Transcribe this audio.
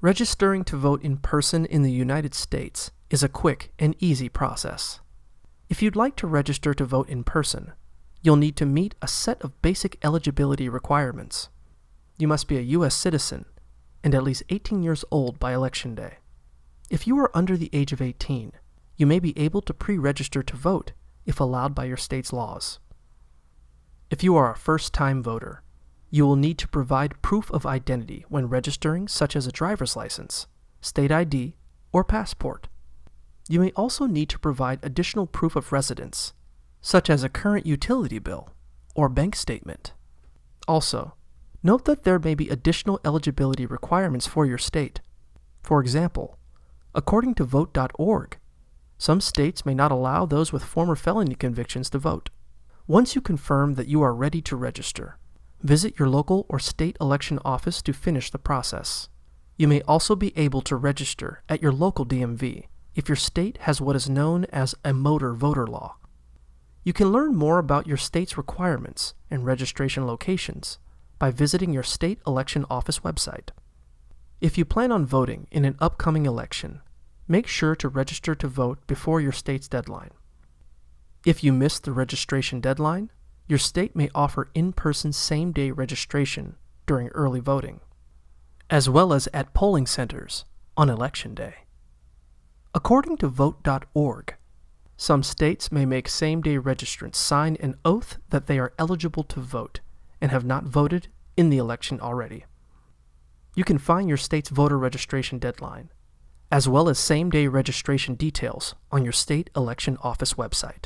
Registering to vote in person in the United States is a quick and easy process. If you'd like to register to vote in person, you'll need to meet a set of basic eligibility requirements. You must be a U.S. citizen and at least 18 years old by Election Day. If you are under the age of 18, you may be able to pre-register to vote if allowed by your state's laws. If you are a first-time voter, you will need to provide proof of identity when registering, such as a driver's license, state ID, or passport. You may also need to provide additional proof of residence, such as a current utility bill or bank statement. Also, note that there may be additional eligibility requirements for your state. For example, according to vote.org, some states may not allow those with former felony convictions to vote. Once you confirm that you are ready to register, visit your local or state election office to finish the process. You may also be able to register at your local DMV if your state has what is known as a motor voter law. You can learn more about your state's requirements and registration locations by visiting your state election office website. If you plan on voting in an upcoming election, make sure to register to vote before your state's deadline. If you miss the registration deadline, your state may offer in-person same-day registration during early voting, as well as at polling centers on Election Day. According to vote.org, some states may make same-day registrants sign an oath that they are eligible to vote and have not voted in the election already. You can find your state's voter registration deadline, as well as same-day registration details on your state election office website.